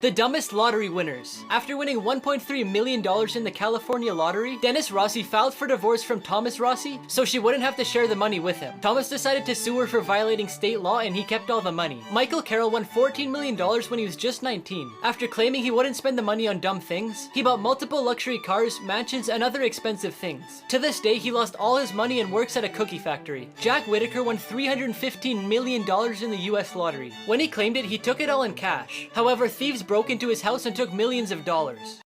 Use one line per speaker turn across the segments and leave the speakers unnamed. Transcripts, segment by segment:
The dumbest lottery winners. After winning $1.3 million in the California lottery, Dennis Rossi filed for divorce from Thomas Rossi so she wouldn't have to share the money with him. Thomas decided to sue her for violating state law and he kept all the money. Michael Carroll won $14 million when he was just 19. After claiming he wouldn't spend the money on dumb things, he bought multiple luxury cars, mansions, and other expensive things. To this day, he lost all his money and works at a cookie factory. Jack Whitaker won $315 million in the US lottery. When he claimed it, he took it all in cash. However, thieves broke into his house and took millions of dollars.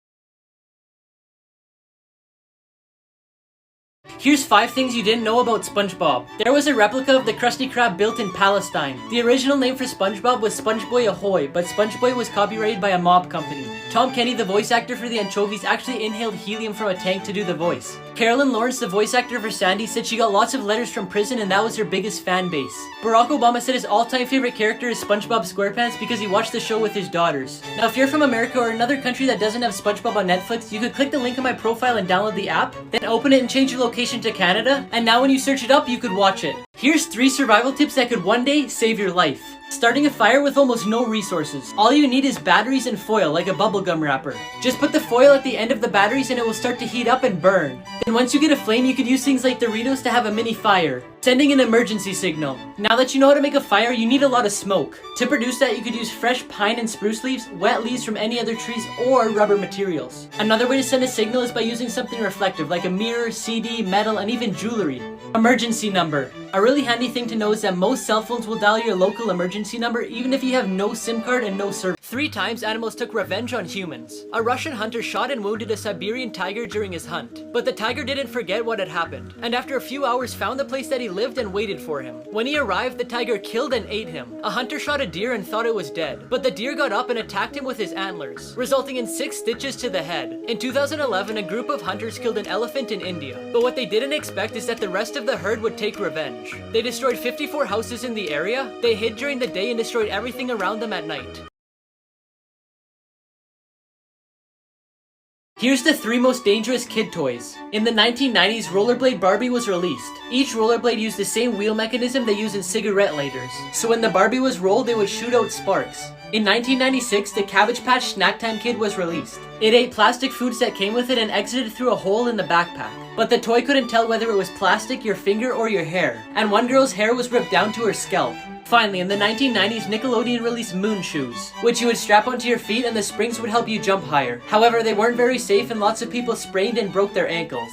Here's 5 things you didn't know about SpongeBob. There was a replica of the Krusty Krab built in Palestine. The original name for SpongeBob was SpongeBoy Ahoy, but SpongeBoy was copyrighted by a mob company. Tom Kenny, the voice actor for the anchovies, actually inhaled helium from a tank to do the voice. Carolyn Lawrence, the voice actor for Sandy, said she got lots of letters from prison and that was her biggest fan base. Barack Obama said his all-time favorite character is SpongeBob SquarePants because he watched the show with his daughters. Now if you're from America or another country that doesn't have SpongeBob on Netflix, you could click the link in my profile and download the app, then open it and change your location to Canada, and now when you search it up, you could watch it. Here's 3 survival tips that could one day save your life. Starting a fire with almost no resources. All you need is batteries and foil, like a bubblegum wrapper. Just put the foil at the end of the batteries and it will start to heat up and burn. Then once you get a flame, you could use things like Doritos to have a mini fire. Sending an emergency signal. Now that you know how to make a fire, you need a lot of smoke. To produce that, you could use fresh pine and spruce leaves, wet leaves from any other trees, or rubber materials. Another way to send a signal is by using something reflective, like a mirror, CD, metal, and even jewelry. Emergency number. A really handy thing to know is that most cell phones will dial your local emergency number even if you have no SIM card and no service. 3 times animals took revenge on humans. A Russian hunter shot and wounded a Siberian tiger during his hunt. But the tiger didn't forget what had happened, and after a few hours found the place that he lived and waited for him. When he arrived, the tiger killed and ate him. A hunter shot a deer and thought it was dead, but the deer got up and attacked him with his antlers, resulting in 6 stitches to the head. In 2011, a group of hunters killed an elephant in India, but what they didn't expect is that the rest of the herd would take revenge. They destroyed 54 houses in the area, they hid during the day and destroyed everything around them at night. Here's the 3 most dangerous kid toys. In the 1990s, Rollerblade Barbie was released. Each rollerblade used the same wheel mechanism they use in cigarette lighters. So when the Barbie was rolled, it would shoot out sparks. In 1996, the Cabbage Patch Snack Time Kid was released. It ate plastic foods that came with it and exited through a hole in the backpack. But the toy couldn't tell whether it was plastic, your finger, or your hair. And one girl's hair was ripped down to her scalp. Finally, in the 1990s, Nickelodeon released Moon Shoes, which you would strap onto your feet and the springs would help you jump higher. However, they weren't very safe and lots of people sprained and broke their ankles.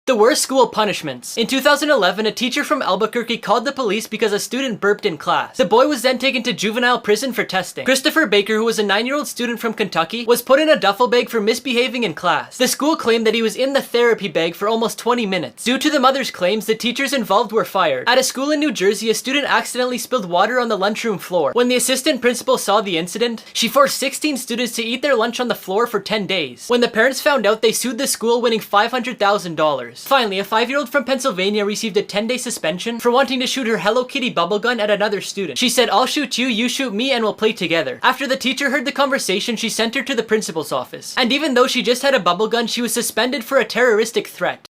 The worst school punishments. In 2011, a teacher from Albuquerque called the police because a student burped in class. The boy was then taken to juvenile prison for testing. Christopher Baker, who was a 9-year-old student from Kentucky, was put in a duffel bag for misbehaving in class. The school claimed that he was in the therapy bag for almost 20 minutes. Due to the mother's claims, the teachers involved were fired. At a school in New Jersey, a student accidentally spilled water on the lunchroom floor. When the assistant principal saw the incident, she forced 16 students to eat their lunch on the floor for 10 days. When the parents found out, they sued the school, winning $500,000. Finally, a 5-year-old from Pennsylvania received a 10-day suspension for wanting to shoot her Hello Kitty bubble gun at another student. She said, "I'll shoot you, you shoot me, and we'll play together." After the teacher heard the conversation, she sent her to the principal's office. And even though she just had a bubble gun, she was suspended for a terroristic threat.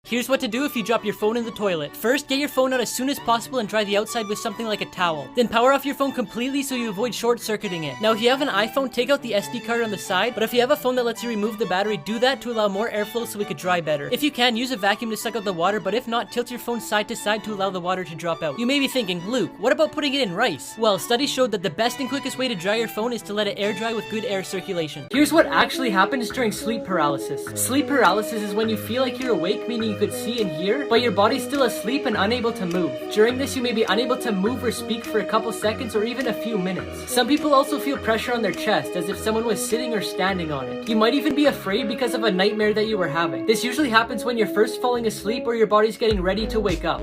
Here's what to do if you drop your phone in the toilet. First, get your phone out as soon as possible and dry the outside with something like a towel. Then power off your phone completely so you avoid short-circuiting it. Now if you have an iPhone, take out the SD card on the side, but if you have a phone that lets you remove the battery, do that to allow more airflow so it could dry better. If you can, use a vacuum to suck out the water, but if not, tilt your phone side to side to allow the water to drop out. You may be thinking, Luke, what about putting it in rice? Well, studies showed that the best and quickest way to dry your phone is to let it air dry with good air circulation. Here's what actually happens during sleep paralysis. Sleep paralysis is when you feel like you're awake, meaning you could see and hear, but your body's still asleep and unable to move. During this, you may be unable to move or speak for a couple seconds or even a few minutes. Some people also feel pressure on their chest, as if someone was sitting or standing on it. You might even be afraid because of a nightmare that you were having. This usually happens when you're first falling asleep or your body's getting ready to wake up.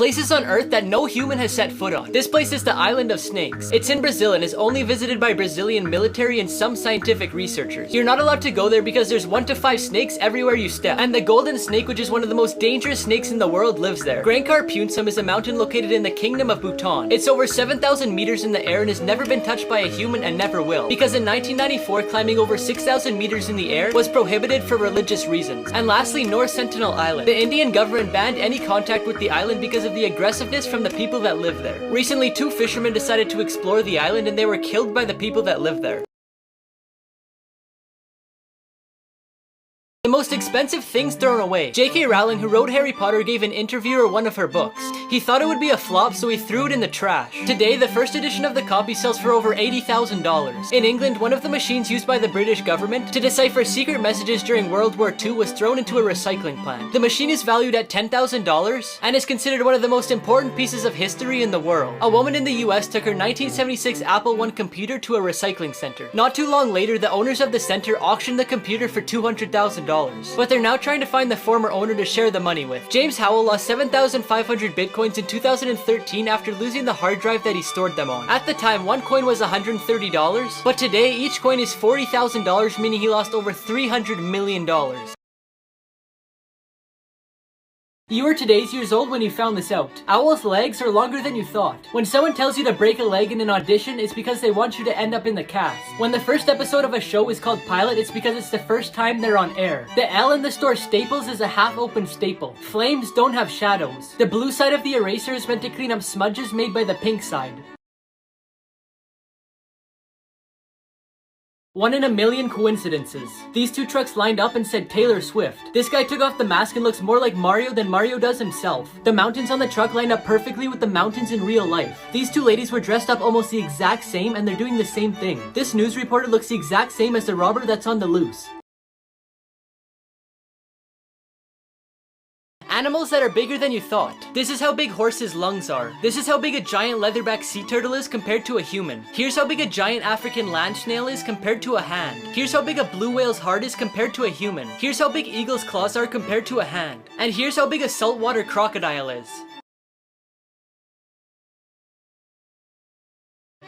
Places on Earth that no human has set foot on. This place is the Island of Snakes. It's in Brazil and is only visited by Brazilian military and some scientific researchers. You're not allowed to go there because there's 1 to 5 snakes everywhere you step. And the golden snake, which is one of the most dangerous snakes in the world, lives there. Grand Karpunsum is a mountain located in the Kingdom of Bhutan. It's over 7,000 meters in the air and has never been touched by a human and never will. Because in 1994, climbing over 6,000 meters in the air was prohibited for religious reasons. And lastly, North Sentinel Island. The Indian government banned any contact with the island because of the aggressiveness from the people that live there. Recently, 2 fishermen decided to explore the island and they were killed by the people that live there. The most expensive things thrown away. J.K. Rowling, who wrote Harry Potter, gave an interviewer one of her books. He thought it would be a flop, so he threw it in the trash. Today, the first edition of the copy sells for over $80,000. In England, one of the machines used by the British government to decipher secret messages during World War II was thrown into a recycling plant. The machine is valued at $10,000 and is considered one of the most important pieces of history in the world. A woman in the US took her 1976 Apple I computer to a recycling center. Not too long later, the owners of the center auctioned the computer for $200,000. But they're now trying to find the former owner to share the money with. James Howell lost 7,500 bitcoins in 2013 after losing the hard drive that he stored them on. At the time, one coin was $130, but today each coin is $40,000, meaning he lost over $300 million. You were today's years old when you found this out. Owls' legs are longer than you thought. When someone tells you to break a leg in an audition, it's because they want you to end up in the cast. When the first episode of a show is called pilot, it's because it's the first time they're on air. The L in the store Staples is a half-open staple. Flames don't have shadows. The blue side of the eraser is meant to clean up smudges made by the pink side. 1 in a million coincidences. These 2 trucks lined up and said Taylor Swift. This guy took off the mask and looks more like Mario than Mario does himself. The mountains on the truck lined up perfectly with the mountains in real life. These 2 ladies were dressed up almost the exact same and they're doing the same thing. This news reporter looks the exact same as the robber that's on the loose. Animals that are bigger than you thought. This is how big horses' lungs are. This is how big a giant leatherback sea turtle is compared to a human. Here's how big a giant African land snail is compared to a hand. Here's how big a blue whale's heart is compared to a human. Here's how big eagle's claws are compared to a hand. And here's how big a saltwater crocodile is.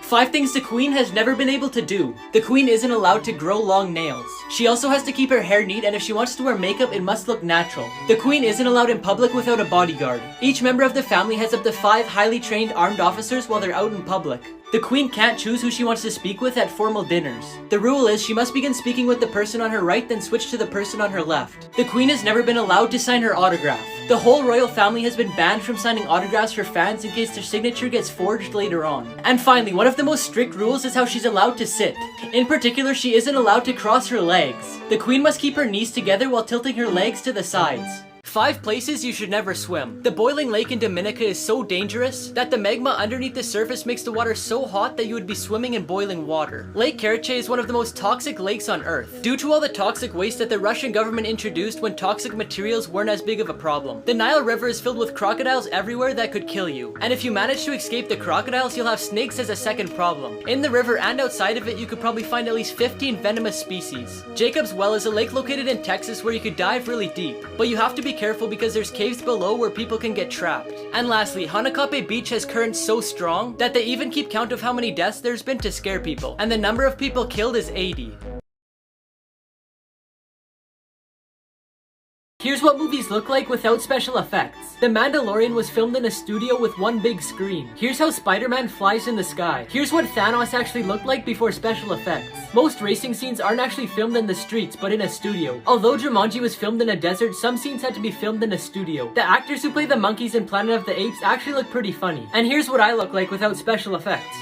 5 things the Queen has never been able to do. The Queen isn't allowed to grow long nails. She also has to keep her hair neat, and if she wants to wear makeup, it must look natural. The Queen isn't allowed in public without a bodyguard. Each member of the family has up to 5 highly trained armed officers while they're out in public. The Queen can't choose who she wants to speak with at formal dinners. The rule is she must begin speaking with the person on her right, then switch to the person on her left. The Queen has never been allowed to sign her autograph. The whole royal family has been banned from signing autographs for fans in case their signature gets forged later on. And finally, one of the most strict rules is how she's allowed to sit. In particular, she isn't allowed to cross her legs. The Queen must keep her knees together while tilting her legs to the sides. 5 places you should never swim. The boiling lake in Dominica is so dangerous that the magma underneath the surface makes the water so hot that you would be swimming in boiling water. Lake Karachay is one of the most toxic lakes on Earth, due to all the toxic waste that the Russian government introduced when toxic materials weren't as big of a problem. The Nile River is filled with crocodiles everywhere that could kill you, and if you manage to escape the crocodiles, you'll have snakes as a second problem. In the river and outside of it, you could probably find at least 15 venomous species. Jacob's Well is a lake located in Texas where you could dive really deep, but you have to be careful because there's caves below where people can get trapped. And lastly, Hanakape Beach has currents so strong that they even keep count of how many deaths there's been to scare people, and the number of people killed is 80. Here's what movies look like without special effects. The Mandalorian was filmed in a studio with one big screen. Here's how Spider-Man flies in the sky. Here's what Thanos actually looked like before special effects. Most racing scenes aren't actually filmed in the streets, but in a studio. Although Jumanji was filmed in a desert, some scenes had to be filmed in a studio. The actors who play the monkeys in Planet of the Apes actually look pretty funny. And here's what I look like without special effects.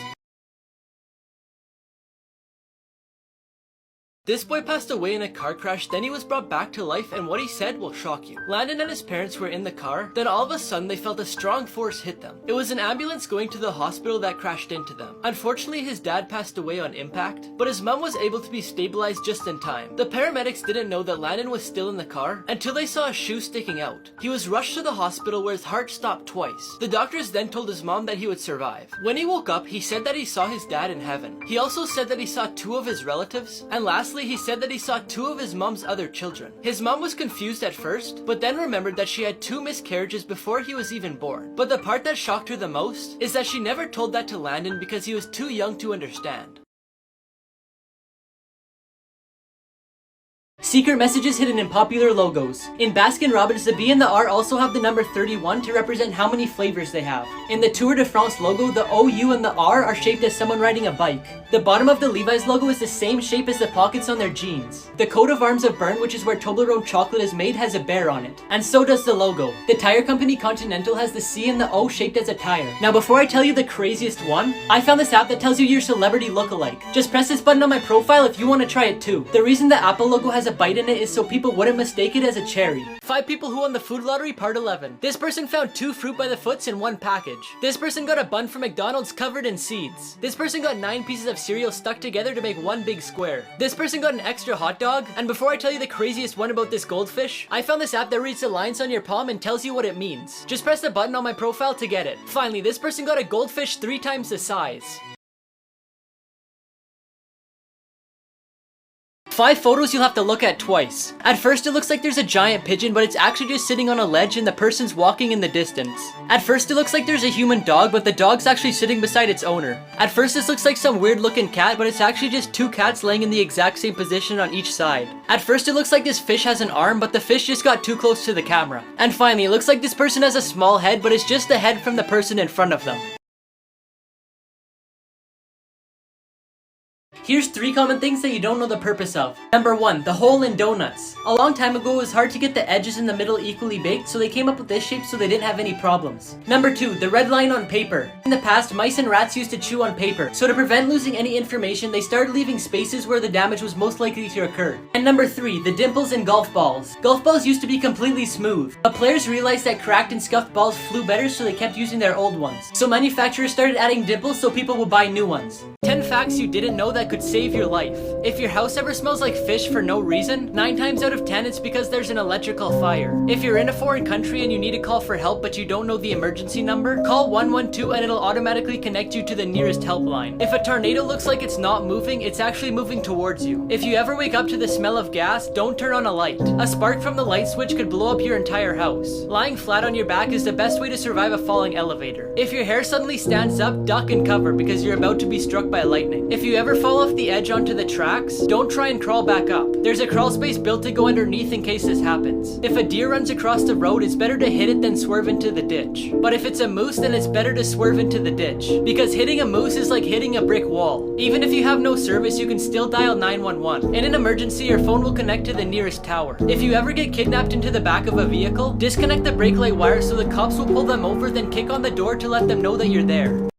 This boy passed away in a car crash, then he was brought back to life, and what he said will shock you. Landon and his parents were in the car, then all of a sudden they felt a strong force hit them. It was an ambulance going to the hospital that crashed into them. Unfortunately, his dad passed away on impact, but his mom was able to be stabilized just in time. The paramedics didn't know that Landon was still in the car until they saw a shoe sticking out. He was rushed to the hospital where his heart stopped twice. The doctors then told his mom that he would survive. When he woke up, he said that he saw his dad in heaven. He also said that he saw 2 of his relatives, and lastly, Basically, he said that he saw 2 of his mom's other children. His mom was confused at first, but then remembered that she had 2 miscarriages before he was even born. But the part that shocked her the most is that she never told that to Landon because he was too young to understand. Secret messages hidden in popular logos. In Baskin-Robbins, the B and the R also have the number 31 to represent how many flavors they have. In the Tour de France logo, the O, U, and the R are shaped as someone riding a bike. The bottom of the Levi's logo is the same shape as the pockets on their jeans. The coat of arms of Bern, which is where Toblerone chocolate is made, has a bear on it. And so does the logo. The tire company Continental has the C and the O shaped as a tire. Now before I tell you the craziest one, I found this app that tells you your celebrity lookalike. Just press this button on my profile if you want to try it too. The reason the Apple logo has a bite in it is so people wouldn't mistake it as a cherry. 5 people who won the food lottery, part 11. This person found 2 fruit by the foots in 1 package. This person got a bun from McDonald's covered in seeds. This person got 9 pieces of cereal stuck together to make 1 big square. This person got an extra hot dog. And before I tell you the craziest one about this goldfish, I found this app that reads the lines on your palm and tells you what it means. Just press the button on my profile to get it. Finally, this person got a goldfish 3 times the size. 5 photos you'll have to look at twice. At first it looks like there's a giant pigeon, but it's actually just sitting on a ledge and the person's walking in the distance. At first it looks like there's a human dog, but the dog's actually sitting beside its owner. At first this looks like some weird looking cat, but it's actually just 2 cats laying in the exact same position on each side. At first it looks like this fish has an arm, but the fish just got too close to the camera. And finally, it looks like this person has a small head, but it's just the head from the person in front of them. Here's 3 common things that you don't know the purpose of. Number 1, the hole in donuts. A long time ago, it was hard to get the edges in the middle equally baked, so they came up with this shape so they didn't have any problems. Number 2, the red line on paper. In the past, mice and rats used to chew on paper, so to prevent losing any information, they started leaving spaces where the damage was most likely to occur. And number 3, the dimples in golf balls. Golf balls used to be completely smooth, but players realized that cracked and scuffed balls flew better, so they kept using their old ones. So manufacturers started adding dimples so people would buy new ones. 10 facts you didn't know that could save your life. If your house ever smells like fish for no reason, 9 times out of 10 it's because there's an electrical fire. If you're in a foreign country and you need to call for help but you don't know the emergency number, call 112 and it'll automatically connect you to the nearest helpline. If a tornado looks like it's not moving, it's actually moving towards you. If you ever wake up to the smell of gas, don't turn on a light. A spark from the light switch could blow up your entire house. Lying flat on your back is the best way to survive a falling elevator. If your hair suddenly stands up, duck and cover because you're about to be struck by lightning. If you ever fall off the edge onto the tracks, don't try and crawl back up. There's a crawl space built to go underneath in case this happens. If a deer runs across the road, it's better to hit it than swerve into the ditch. But if it's a moose, then it's better to swerve into the ditch. Because hitting a moose is like hitting a brick wall. Even if you have no service, you can still dial 911. In an emergency, your phone will connect to the nearest tower. If you ever get kidnapped into the back of a vehicle, disconnect the brake light wire so the cops will pull them over, then kick on the door to let them know that you're there.